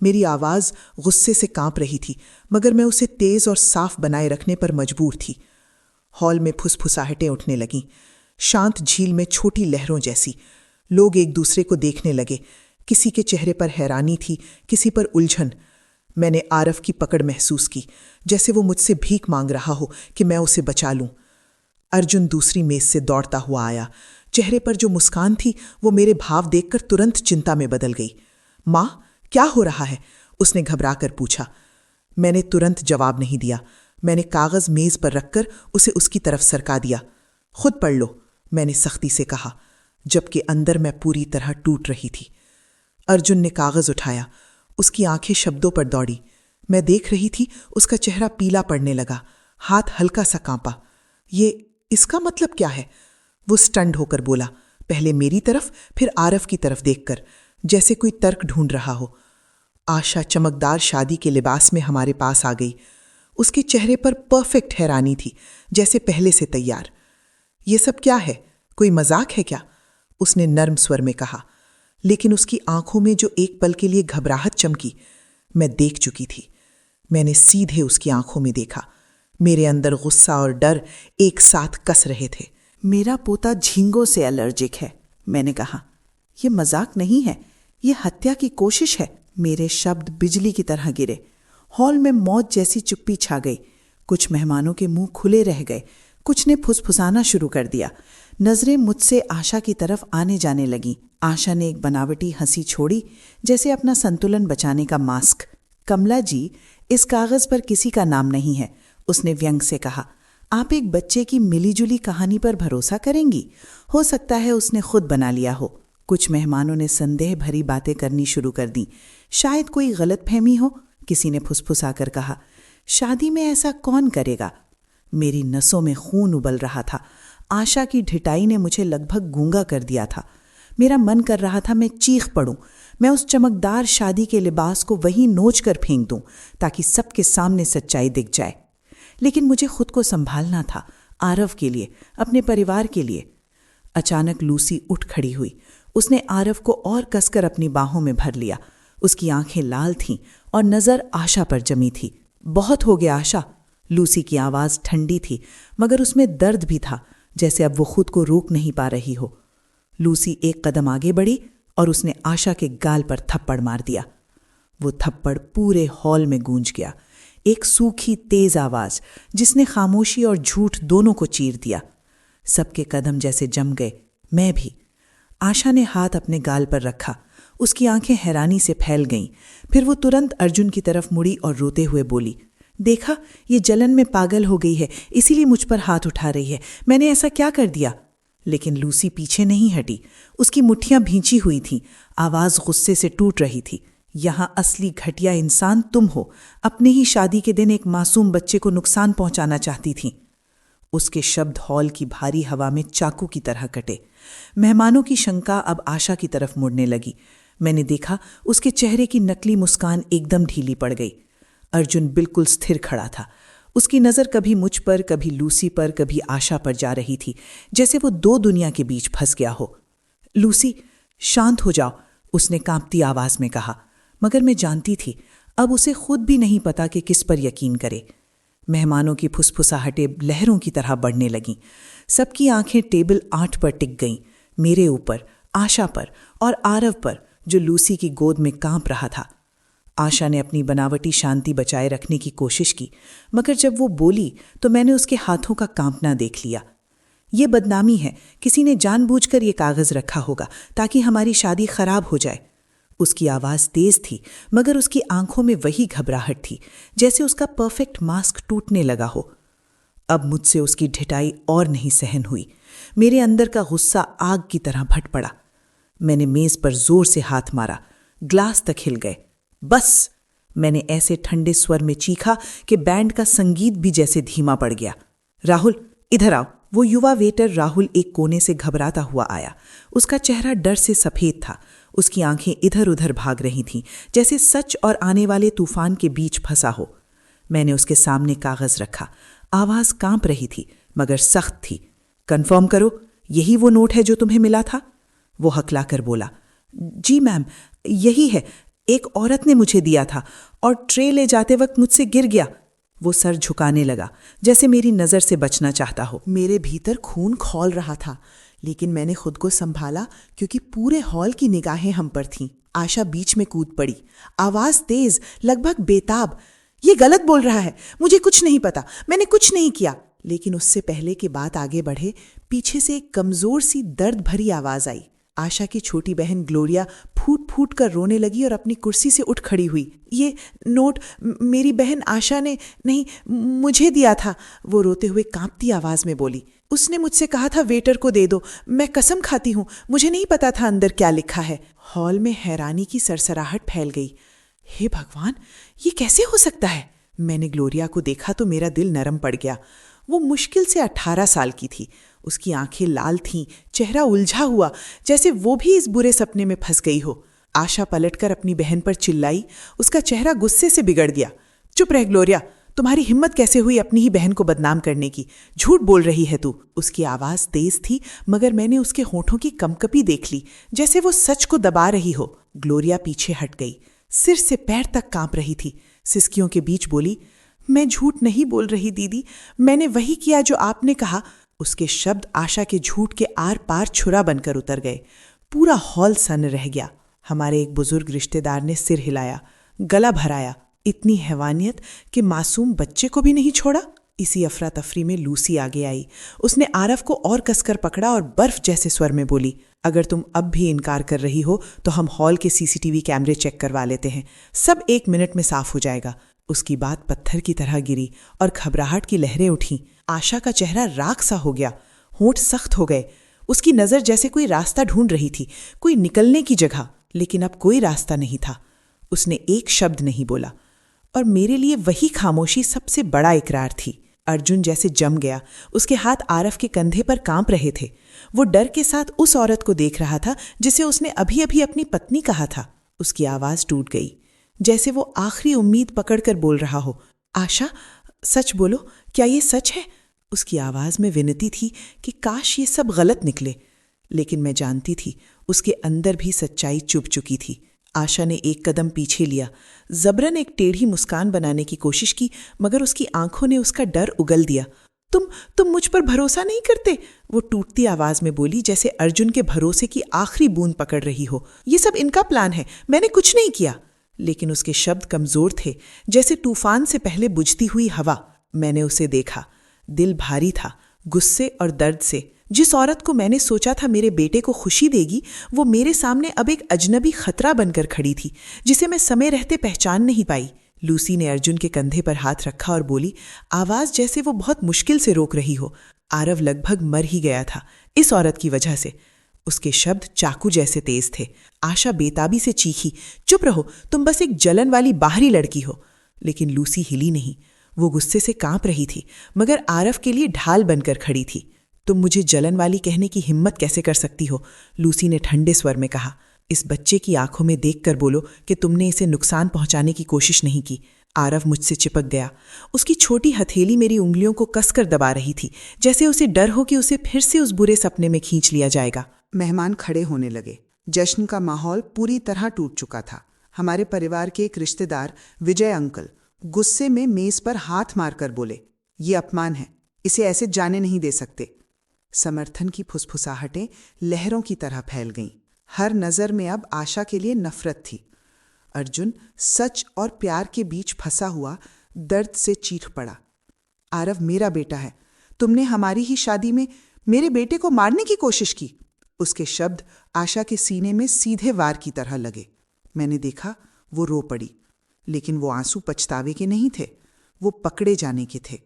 मेरी आवाज गुस्से से कांप रही थी, मगर मैं उसे तेज और साफ बनाए रखने पर मजबूर थी। हॉल में फुसफुसाहटें उठने लगीं, शांत झील में छोटी लहरों जैसी। लोग एक दूसरे को देखने लगे। किसी के चेहरे पर हैरानी थी, किसी पर उलझन। मैंने आरव की पकड़ महसूस की, जैसे वो मुझसे भीख मांग रहा हो कि मैं उसे बचा लूं। अर्जुन दूसरी मेज से दौड़ता हुआ आया। चेहरे पर जो मुस्कान थी वो मेरे भाव देखकर तुरंत चिंता में बदल गई। मां, क्या हो रहा है? उसने घबराकर पूछा। मैंने तुरंत जवाब नहीं दिया। मैंने कागज मेज पर रखकर उसे उसकी तरफ सरका दिया। खुद पढ़ लो, मैंने सख्ती से कहा, जबकि अंदर मैं पूरी तरह टूट रही थी। अर्जुन ने कागज उठाया। उसकी आंखें शब्दों पर दौड़ी। मैं देख रही थी उसका चेहरा पीला पड़ने लगा, हाथ हल्का सा कांपा। ये इसका मतलब क्या है? वो स्टंड होकर बोला, पहले मेरी तरफ फिर आरव की तरफ देखकर, जैसे कोई तर्क ढूंढ रहा हो। आशा चमकदार शादी के लिबास में हमारे पास आ गई। उसके चेहरे पर परफेक्ट हैरानी थी, जैसे पहले से तैयार। ये सब क्या है? कोई मजाक है क्या? उसने नर्म स्वर में कहा, लेकिन उसकी आंखों में जो एक पल के लिए घबराहट चमकी, मैं देख चुकी थी। मैंने सीधे उसकी आंखों में देखा। मेरे अंदर गुस्सा और डर एक साथ कस रहे थे। मेरा पोता झींगों से एलर्जिक है, मैंने कहा। यह मजाक नहीं है, यह हत्या की कोशिश है। मेरे शब्द बिजली की तरह गिरे। हॉल में मौत जैसी चुप्पी छा गई। कुछ मेहमानों के मुंह खुले रह गए, कुछ ने फुसफुसाना शुरू कर दिया। नजरें मुझसे आशा की तरफ आने जाने लगीं। आशा ने एक बनावटी हंसी छोड़ी, जैसे अपना संतुलन बचाने का मास्क। कमला जी, इस कागज पर किसी का नाम नहीं है, उसने व्यंग से कहा। आप एक बच्चे की मिलीजुली कहानी पर भरोसा करेंगी? हो सकता है उसने खुद बना लिया हो। कुछ मेहमानों ने संदेह भरी बातें करनी शुरू कर दी। शायद कोई गलतफहमी हो, किसी ने फुसफुसाकर कहा। शादी में ऐसा कौन करेगा? मेरी नसों में खून उबल रहा था। आशा की ढिठाई ने मुझे लगभग गूंगा कर दिया था। मेरा मन कर रहा था मैं चीख पड़ूं, मैं उस चमकदार शादी के लिबास को वहीं नोच कर फेंक दूं, ताकि सबके सामने सच्चाई दिख जाए। लेकिन मुझे खुद को संभालना था, आरव के लिए, अपने परिवार के लिए। अचानक लूसी उठ खड़ी हुई। उसने आरव को और कसकर अपनी बाहों में भर लिया। उसकी आंखें लाल थीं और नजर आशा पर जमी थी। बहुत हो गया आशा। लूसी की आवाज ठंडी थी, मगर उसमें दर्द भी था, जैसे अब वो खुद को रोक नहीं पा रही हो। लूसी एक कदम आगे बढ़ी और उसने आशा के गाल पर थप्पड़ मार दिया। वो थप्पड़ पूरे हॉल में गूंज गया, एक सूखी तेज आवाज जिसने खामोशी और झूठ दोनों को चीर दिया। सबके कदम जैसे जम गए, मैं भी। आशा ने हाथ अपने गाल पर रखा। उसकी आंखें हैरानी से फैल गईं। फिर वो तुरंत अर्जुन की तरफ मुड़ी और रोते हुए बोली, देखा, ये जलन में पागल हो गई है, इसीलिए मुझ पर हाथ उठा रही है। मैंने ऐसा क्या कर दिया? लेकिन लूसी पीछे नहीं हटी। उसकी मुट्ठियां भींची हुई थीं, आवाज गुस्से से टूट रही थी। यहां असली घटिया इंसान तुम हो। अपने ही शादी के दिन एक मासूम बच्चे को नुकसान पहुंचाना चाहती थीं। उसके शब्द हॉल की भारी हवा में चाकू की तरह कटे। मेहमानों की शंका अब आशा की तरफ मुड़ने लगी। मैंने देखा उसके चेहरे की नकली मुस्कान एकदम ढीली पड़ गई। अर्जुन बिल्कुल स्थिर खड़ा था। उसकी नज़र कभी मुझ पर, कभी लूसी पर, कभी आशा पर जा रही थी, जैसे वो दो दुनिया के बीच फंस गया हो। लूसी, शांत हो जाओ, उसने कांपती आवाज में कहा। मगर मैं जानती थी अब उसे खुद भी नहीं पता कि किस पर यकीन करे। मेहमानों की फुसफुसाहटें लहरों की तरह बढ़ने लगीं। सबकी आंखें टेबल 8 पर टिक गईं, मेरे ऊपर, आशा पर और आरव पर, जो लूसी की गोद में कांप रहा था। आशा ने अपनी बनावटी शांति बचाए रखने की कोशिश की, मगर जब वो बोली तो मैंने उसके हाथों का कांपना देख लिया। ये बदनामी है, किसी ने जानबूझकर ये कागज रखा होगा ताकि हमारी शादी खराब हो जाए। उसकी आवाज़ तेज थी, मगर उसकी आंखों में वही घबराहट थी जैसे उसका परफेक्ट मास्क टूटने लगा हो। अब मुझसे उसकी ढिठाई और नहीं सहन हुई। मेरे अंदर का गुस्सा आग की तरह भट पड़ा। मैंने मेज पर जोर से हाथ मारा, ग्लास तक हिल गए। बस, मैंने ऐसे ठंडे स्वर में चीखा कि बैंड का संगीत भी जैसे धीमा पड़ गया। राहुल, इधर आओ। वो युवा वेटर राहुल एक कोने से घबराता हुआ आया। उसका चेहरा डर से सफेद था। उसकी आंखें इधर उधर भाग रही थीं, जैसे सच और आने वाले तूफान के बीच फंसा हो। मैंने उसके सामने कागज रखा। आवाज कांप रही थी, मगर सख्त थी। कंफर्म करो, यही वो नोट है जो तुम्हें मिला था? वो हकलाकर बोला। जी मैम, यही है। एक औरत ने मुझे दिया था और ट्रे ले जाते वक्त मुझसे गिर गया। वो सर झुकाने लगा, जैसे मेरी नज़र से बचना चाहता हो। मेरे भीतर खून खौल रहा था, लेकिन मैंने खुद को संभाला क्योंकि पूरे हॉल की निगाहें हम पर थीं। आशा बीच में कूद पड़ी, आवाज तेज, लगभग बेताब। ये गलत बोल रहा है, मुझे कुछ नहीं पता, मैंने कुछ नहीं किया। लेकिन उससे पहले कि बात आगे बढ़े, पीछे से एक कमजोर सी दर्द भरी आवाज आई। आशा की छोटी बहन ग्लोरिया फूट फूट कर रोने लगी और अपनी कुर्सी से उठ खड़ी हुई। ये नोट मेरी बहन आशा ने नहीं, मुझे दिया था, वो रोते हुए कांपती आवाज में बोली। उसने मुझसे कहा था वेटर को दे दो। मैं कसम खाती हूँ, मुझे नहीं पता था अंदर क्या लिखा है। हॉल में हैरानी की सरसराहट फैल गई। हे भगवान, ये कैसे हो सकता है? मैंने ग्लोरिया को देखा तो मेरा दिल नरम पड़ गया। वो मुश्किल से 18 साल की थी। उसकी आंखें लाल थीं, चेहरा उलझा हुआ, जैसे वो भी इस बुरे सपने में फंस गई हो। आशा पलटकर अपनी बहन पर चिल्लाई। उसका चेहरा गुस्से से बिगड़ गया। चुप रह ग्लोरिया, तुम्हारी हिम्मत कैसे हुई अपनी ही बहन को बदनाम करने की? झूठ बोल रही है तू। उसकी आवाज तेज थी, मगर मैंने उसके होठों की कंपकपी देख ली, जैसे वो सच को दबा रही हो। ग्लोरिया पीछे हट गई, सिर से पैर तक कांप रही थी। सिसकियों के बीच बोली, मैं झूठ नहीं बोल रही दीदी, मैंने वही किया जो आपने कहा। उसके शब्द आशा के झूठ के आर पार छुरा बनकर उतर गए। पूरा हॉल सन्न रह गया। हमारे एक बुजुर्ग रिश्तेदार ने सिर हिलाया, गला भराया। इतनी हैवानियत कि मासूम बच्चे को भी नहीं छोड़ा। इसी अफरा तफरी में लूसी आगे आई। उसने आरव को और कसकर पकड़ा और बर्फ जैसे स्वर में बोली, अगर तुम अब भी इनकार कर रही हो तो हम हॉल के सीसीटीवी कैमरे चेक करवा लेते हैं, सब 1 मिनट में साफ हो जाएगा। उसकी बात पत्थर की तरह गिरी और घबराहट की लहरें उठीं। आशा का चेहरा राख सा हो गया, होंठ सख्त हो गए। उसकी नज़र जैसे कोई रास्ता ढूंढ रही थी, कोई निकलने की जगह, लेकिन अब कोई रास्ता नहीं था। उसने एक शब्द नहीं बोला, और मेरे लिए वही खामोशी सबसे बड़ा इकरार थी। अर्जुन जैसे जम गया। उसके हाथ आरव के कंधे पर कांप रहे थे। वो डर के साथ उस औरत को देख रहा था जिसे उसने अभी अभी अपनी पत्नी कहा था। उसकी आवाज़ टूट गई, जैसे वो आखिरी उम्मीद पकड़कर बोल रहा हो। आशा, सच बोलो, क्या ये सच है? उसकी आवाज़ में विनती थी कि काश ये सब गलत निकले, लेकिन मैं जानती थी उसके अंदर भी सच्चाई चुप चुकी थी। आशा ने एक कदम पीछे लिया, जबरन एक टेढ़ी मुस्कान बनाने की कोशिश की, मगर उसकी आंखों ने उसका डर उगल दिया। तुम मुझ पर भरोसा नहीं करते? वो टूटती आवाज में बोली, जैसे अर्जुन के भरोसे की आखिरी बूंद पकड़ रही हो। ये सब इनका प्लान है, मैंने कुछ नहीं किया। लेकिन उसके शब्द कमजोर थे, जैसे तूफान से पहले बुझती हुई हवा। मैंने उसे देखा, दिल भारी था, गुस्से और दर्द से। जिस औरत को मैंने सोचा था मेरे बेटे को खुशी देगी, वो मेरे सामने अब एक अजनबी खतरा बनकर खड़ी थी, जिसे मैं समय रहते पहचान नहीं पाई। लूसी ने अर्जुन के कंधे पर हाथ रखा और बोली, आवाज जैसे वो बहुत मुश्किल से रोक रही हो। आरव लगभग मर ही गया था इस औरत की वजह से। उसके शब्द चाकू जैसे तेज थे। आशा बेताबी से चीखी, चुप रहो, तुम बस एक जलन वाली बाहरी लड़की हो। लेकिन लूसी हिली नहीं। वो गुस्से से कांप रही थी, मगर आरव के लिए ढाल बनकर खड़ी थी। तुम मुझे जलन वाली कहने की हिम्मत कैसे कर सकती हो? लूसी ने ठंडे स्वर में कहा। इस बच्चे की आंखों में देखकर बोलो कि तुमने इसे नुकसान पहुंचाने की कोशिश नहीं की। आरव मुझसे चिपक गया। उसकी छोटी हथेली मेरी उंगलियों को कसकर दबा रही थी, जैसे उसे डर हो कि उसे फिर से उस बुरे सपने में खींच लिया जाएगा। मेहमान खड़े होने लगे। जश्न का माहौल पूरी तरह टूट चुका था। हमारे परिवार के एक रिश्तेदार विजय अंकल गुस्से में मेज पर हाथ मारकर बोले, ये अपमान है, इसे ऐसे जाने नहीं दे सकते। समर्थन की फुसफुसाहटें लहरों की तरह फैल गईं। हर नज़र में अब आशा के लिए नफरत थी। अर्जुन सच और प्यार के बीच फंसा हुआ दर्द से चीख पड़ा, आरव मेरा बेटा है, तुमने हमारी ही शादी में मेरे बेटे को मारने की कोशिश की। उसके शब्द आशा के सीने में सीधे वार की तरह लगे। मैंने देखा वो रो पड़ी, लेकिन वो आंसू पछतावे के नहीं थे, वो पकड़े जाने के थे।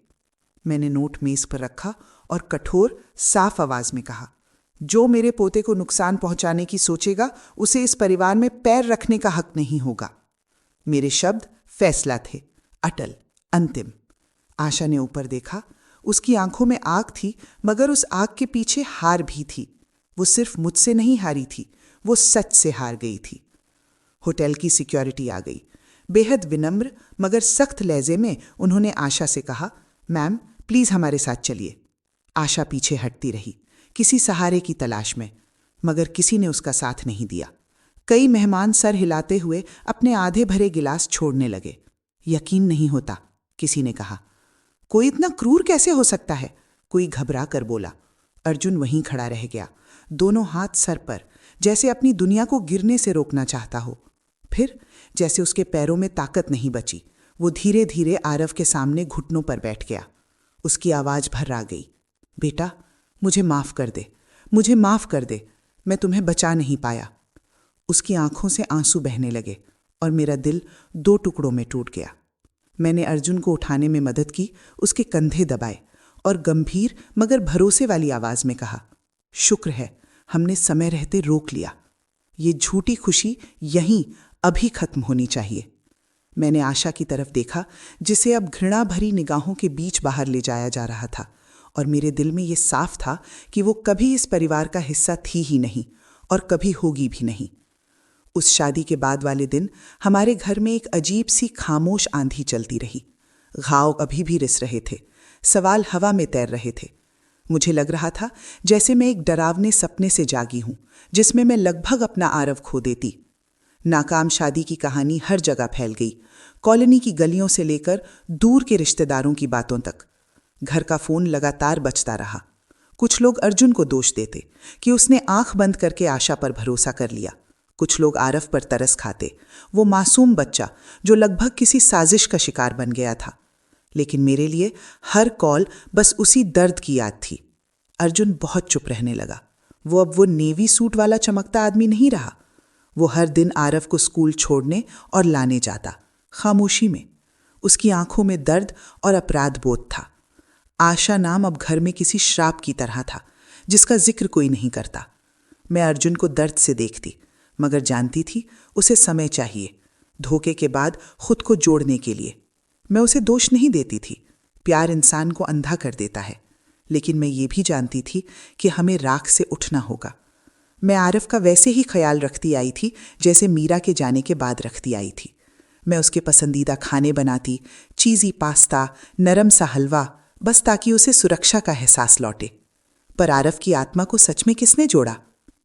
मैंने नोट मेज पर रखा और कठोर साफ आवाज में कहा, जो मेरे पोते को नुकसान पहुंचाने की सोचेगा उसे इस परिवार में पैर रखने का हक नहीं होगा। मेरे शब्द फैसला थे, अटल, अंतिम। आशा ने ऊपर देखा। उसकी आंखों में आग थी, मगर उस आग के पीछे हार भी थी। वो सिर्फ मुझसे नहीं हारी थी, वो सच से हार गई थी। होटल की सिक्योरिटी आ गई। बेहद विनम्र मगर सख्त लहजे में उन्होंने आशा से कहा, मैम प्लीज हमारे साथ चलिए। आशा पीछे हटती रही, किसी सहारे की तलाश में, मगर किसी ने उसका साथ नहीं दिया। कई मेहमान सर हिलाते हुए अपने आधे भरे गिलास छोड़ने लगे। यकीन नहीं होता, किसी ने कहा। कोई इतना क्रूर कैसे हो सकता है? कोई घबरा कर बोला। अर्जुन वहीं खड़ा रह गया, दोनों हाथ सर पर, जैसे अपनी दुनिया को गिरने से रोकना चाहता हो। फिर जैसे उसके पैरों में ताकत नहीं बची, वो धीरे धीरे आरव के सामने घुटनों पर बैठ गया। उसकी आवाज भर्रा गई, बेटा मुझे माफ कर दे, मुझे माफ कर दे, मैं तुम्हें बचा नहीं पाया। उसकी आंखों से आंसू बहने लगे और मेरा दिल 2 टुकड़ों में टूट गया। मैंने अर्जुन को उठाने में मदद की, उसके कंधे दबाए और गंभीर मगर भरोसे वाली आवाज में कहा, शुक्र है हमने समय रहते रोक लिया। ये झूठी खुशी यहीं अभी खत्म होनी चाहिए। मैंने आशा की तरफ देखा, जिसे अब घृणा भरी निगाहों के बीच बाहर ले जाया जा रहा था, और मेरे दिल में ये साफ था कि वो कभी इस परिवार का हिस्सा थी ही नहीं और कभी होगी भी नहीं। उस शादी के बाद वाले दिन हमारे घर में एक अजीब सी खामोश आंधी चलती रही। घाव अभी भी रिस रहे थे, सवाल हवा में तैर रहे थे। मुझे लग रहा था जैसे मैं एक डरावने सपने से जागी हूं, जिसमें मैं लगभग अपना आरव खो देती। नाकाम शादी की कहानी हर जगह फैल गई, कॉलोनी की गलियों से लेकर दूर के रिश्तेदारों की बातों तक। घर का फोन लगातार बजता रहा। कुछ लोग अर्जुन को दोष देते कि उसने आंख बंद करके आशा पर भरोसा कर लिया। कुछ लोग आरव पर तरस खाते, वो मासूम बच्चा जो लगभग किसी साजिश का शिकार बन गया था। लेकिन मेरे लिए हर कॉल बस उसी दर्द की याद थी। अर्जुन बहुत चुप रहने लगा। वो अब वो नेवी सूट वाला चमकता आदमी नहीं रहा। वो हर दिन आरव को स्कूल छोड़ने और लाने जाता, खामोशी में। उसकी आंखों में दर्द और अपराध बोध था। आशा नाम अब घर में किसी श्राप की तरह था, जिसका जिक्र कोई नहीं करता। मैं अर्जुन को दर्द से देखती, मगर जानती थी उसे समय चाहिए, धोखे के बाद खुद को जोड़ने के लिए। मैं उसे दोष नहीं देती थी, प्यार इंसान को अंधा कर देता है। लेकिन मैं ये भी जानती थी कि हमें राख से उठना होगा। मैं आरव का वैसे ही ख्याल रखती आई थी जैसे मीरा के जाने के बाद रखती आई थी। मैं उसके पसंदीदा खाने बनाती, चीज़ी पास्ता, नरम सा हलवा, बस ताकि उसे सुरक्षा का एहसास लौटे। पर आरव की आत्मा को सच में किसने जोड़ा?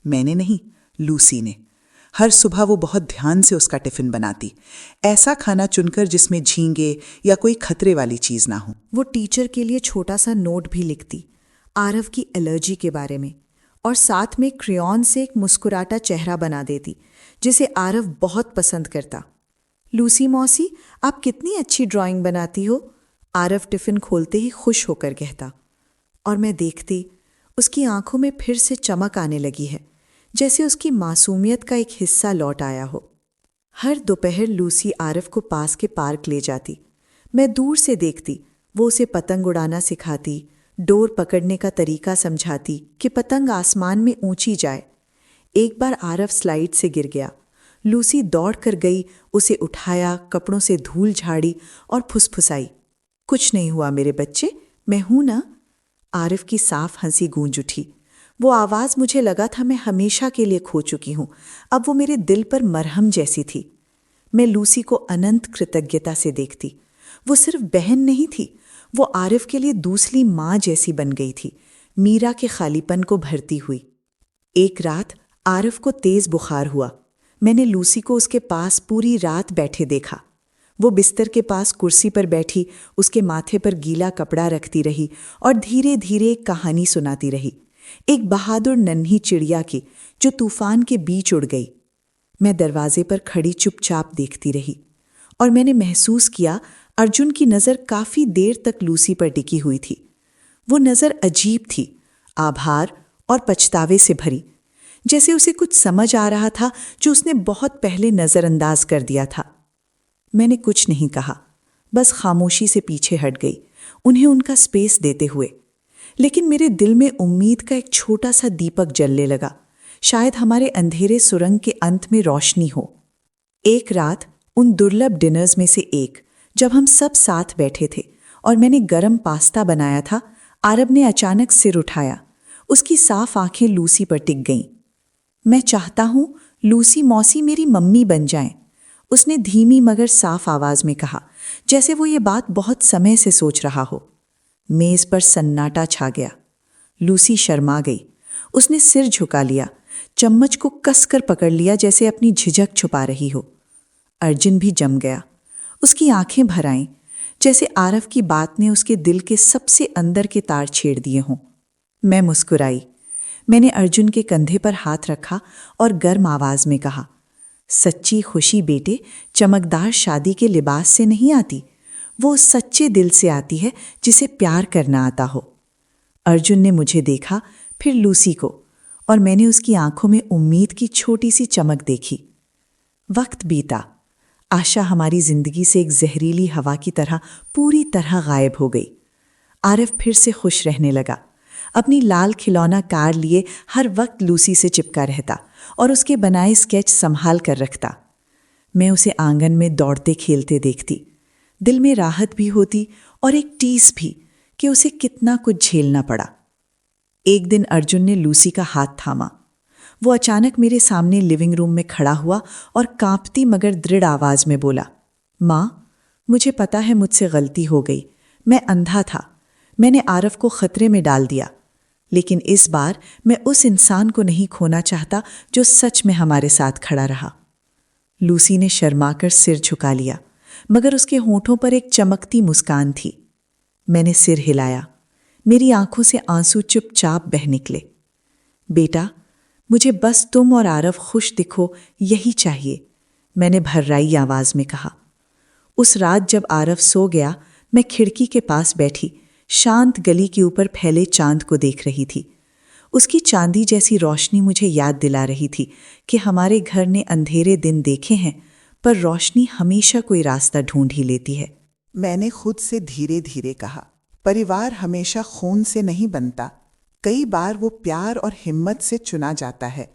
मैंने नहीं, लूसी ने। हर सुबह वो बहुत ध्यान से उसका टिफिन बनाती, ऐसा खाना चुनकर जिसमें झींगे या कोई खतरे वाली चीज ना हो। वो टीचर के लिए छोटा सा नोट भी लिखती आरव की एलर्जी के बारे में, और साथ में क्रेयॉन से एक मुस्कुराता चेहरा बना देती जिसे आरव बहुत पसंद करता। लूसी मौसी, आप कितनी अच्छी ड्राइंग बनाती हो, आरव टिफिन खोलते ही खुश होकर कहता। और मैं देखती, उसकी आंखों में फिर से चमक आने लगी है, जैसे उसकी मासूमियत का एक हिस्सा लौट आया हो। हर दोपहर लूसी आरव को पास के पार्क ले जाती। मैं दूर से देखती, वो उसे पतंग उड़ाना सिखाती, डोर पकड़ने का तरीका समझाती कि पतंग आसमान में ऊंची जाए। एक बार आरव स्लाइड से गिर गया। लूसी दौड़ कर गई, उसे उठाया, कपड़ों से धूल झाड़ी और फुसफुसाई, कुछ नहीं हुआ मेरे बच्चे, मैं हूं ना। आरव की साफ हंसी गूंज उठी। वो आवाज़ मुझे लगा था मैं हमेशा के लिए खो चुकी हूं। अब वो मेरे दिल पर मरहम जैसी थी। मैं लूसी को अनंत कृतज्ञता से देखती। वो सिर्फ बहन नहीं थी, वो आरिफ के लिए दूसरी माँ जैसी बन गई थी, मीरा के खालीपन को भरती हुई। एक रात आरिफ को तेज बुखार हुआ। मैंने लूसी को उसके पास पूरी रात बैठे देखा। वो बिस्तर के पास कुर्सी पर बैठी उसके माथे पर गीला कपड़ा रखती रही और धीरे धीरे एक कहानी सुनाती रही, एक बहादुर नन्ही चिड़िया की जो तूफान के बीच उड़ गई। मैं दरवाजे पर खड़ी चुपचाप देखती रही और मैंने महसूस किया अर्जुन की नज़र काफ़ी देर तक लूसी पर टिकी हुई थी। वो नज़र अजीब थी, आभार और पछतावे से भरी, जैसे उसे कुछ समझ आ रहा था जो उसने बहुत पहले नज़रअंदाज कर दिया था। मैंने कुछ नहीं कहा, बस खामोशी से पीछे हट गई, उन्हें उनका स्पेस देते हुए। लेकिन मेरे दिल में उम्मीद का एक छोटा सा दीपक जलने लगा। शायद हमारे अंधेरे सुरंग के अंत में रोशनी हो। एक रात, उन दुर्लभ डिनर्स में से एक, जब हम सब साथ बैठे थे और मैंने गरम पास्ता बनाया था, आरब ने अचानक सिर उठाया। उसकी साफ आंखें लूसी पर टिक गईं। मैं चाहता हूं लूसी मौसी मेरी मम्मी बन जाएं, उसने धीमी मगर साफ आवाज में कहा, जैसे वो ये बात बहुत समय से सोच रहा हो। मेज पर सन्नाटा छा गया। लूसी शर्मा गई। उसने सिर झुका लिया, चम्मच को कसकर पकड़ लिया जैसे अपनी झिझक छुपा रही हो। अर्जुन भी जम गया। उसकी आंखें भर आईं, जैसे आरव की बात ने उसके दिल के सबसे अंदर के तार छेड़ दिए हों। मैं मुस्कुराई। मैंने अर्जुन के कंधे पर हाथ रखा और गर्म आवाज में कहा, सच्ची खुशी बेटे चमकदार शादी के लिबास से नहीं आती, वो उस सच्चे दिल से आती है जिसे प्यार करना आता हो। अर्जुन ने मुझे देखा, फिर लूसी को, और मैंने उसकी आंखों में उम्मीद की छोटी सी चमक देखी। वक्त बीता। आशा हमारी जिंदगी से एक जहरीली हवा की तरह पूरी तरह गायब हो गई। आरिफ फिर से खुश रहने लगा। अपनी लाल खिलौना कार लिए हर वक्त लूसी से चिपका रहता और उसके बनाए स्केच संभाल कर रखता। मैं उसे आंगन में दौड़ते खेलते देखती। दिल में राहत भी होती और एक टीस भी कि उसे कितना कुछ झेलना पड़ा। एक दिन अर्जुन ने लूसी का हाथ थामा। वो अचानक मेरे सामने लिविंग रूम में खड़ा हुआ और कांपती मगर दृढ़ आवाज में बोला, माँ, मुझे पता है मुझसे गलती हो गई। मैं अंधा था। मैंने आरव को खतरे में डाल दिया। लेकिन इस बार मैं उस इंसान को नहीं खोना चाहता जो सच में हमारे साथ खड़ा रहा। लूसी ने शर्माकर सिर झुका लिया, मगर उसके होठों पर एक चमकती मुस्कान थी। मैंने सिर हिलाया। मेरी आंखों से आंसू चुपचाप बह निकले। बेटा, मुझे बस तुम और आरव खुश दिखो, यही चाहिए, मैंने भर्राई आवाज में कहा। उस रात जब आरव सो गया, मैं खिड़की के पास बैठी शांत गली के ऊपर फैले चांद को देख रही थी। उसकी चांदी जैसी रोशनी मुझे याद दिला रही थी कि हमारे घर ने अंधेरे दिन देखे हैं, पर रोशनी हमेशा कोई रास्ता ढूंढ ही लेती है। मैंने खुद से धीरे धीरे कहा, परिवार हमेशा खून से नहीं बनता, कई बार वो प्यार और हिम्मत से चुना जाता है।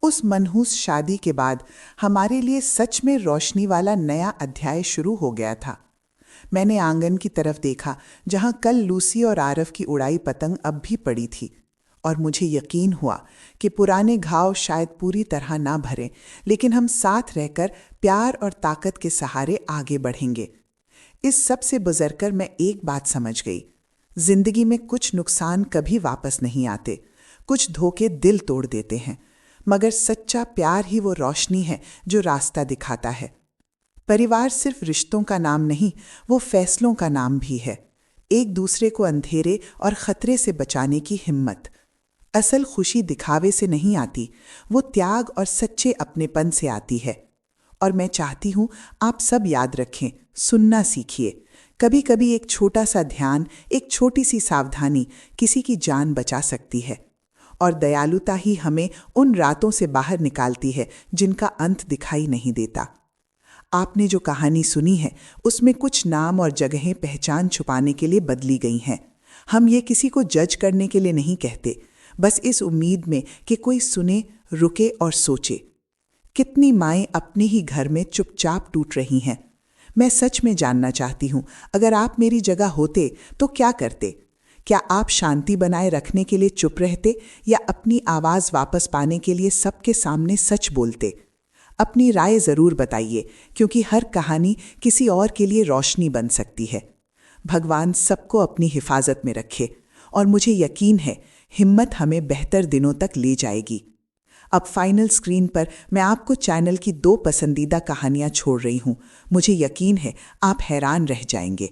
उस मनहूस शादी के बाद हमारे लिए सच में रोशनी वाला नया अध्याय शुरू हो गया था। मैंने आंगन की तरफ देखा जहां कल लूसी और आरव की उड़ाई पतंग अब भी पड़ी थी, और मुझे यकीन हुआ कि पुराने घाव शायद पूरी तरह ना भरें, लेकिन हम साथ रहकर प्यार और ताकत के सहारे आगे बढ़ेंगे। इस सब से गुजरकर मैं एक बात समझ गई, जिंदगी में कुछ नुकसान कभी वापस नहीं आते, कुछ धोखे दिल तोड़ देते हैं, मगर सच्चा प्यार ही वो रोशनी है जो रास्ता दिखाता है। परिवार सिर्फ रिश्तों का नाम नहीं, वो फैसलों का नाम भी है। एक दूसरे को अंधेरे और खतरे से बचाने की हिम्मत। असल खुशी दिखावे से नहीं आती, वो त्याग और सच्चे अपनेपन से आती है। और मैं चाहती हूँ आप सब याद रखें, सुनना सीखिए। कभी कभी एक छोटा सा ध्यान, एक छोटी सी सावधानी किसी की जान बचा सकती है। और दयालुता ही हमें उन रातों से बाहर निकालती है जिनका अंत दिखाई नहीं देता। आपने जो कहानी सुनी है उसमें कुछ नाम और जगहें पहचान छुपाने के लिए बदली गई हैं। हम ये किसी को जज करने के लिए नहीं कहते, बस इस उम्मीद में कि कोई सुने, रुके और सोचे। कितनी माएं अपने ही घर में चुपचाप टूट रही हैं। मैं सच में जानना चाहती हूं, अगर आप मेरी जगह होते तो क्या करते? क्या आप शांति बनाए रखने के लिए चुप रहते या अपनी आवाज वापस पाने के लिए सबके सामने सच बोलते? अपनी राय जरूर बताइए, क्योंकि हर कहानी किसी और के लिए रोशनी बन सकती है। भगवान सबको अपनी हिफाजत में रखे, और मुझे यकीन है हिम्मत हमें बेहतर दिनों तक ले जाएगी। अब फाइनल स्क्रीन पर मैं आपको चैनल की 2 पसंदीदा कहानियां छोड़ रही हूं। मुझे यकीन है आप हैरान रह जाएंगे।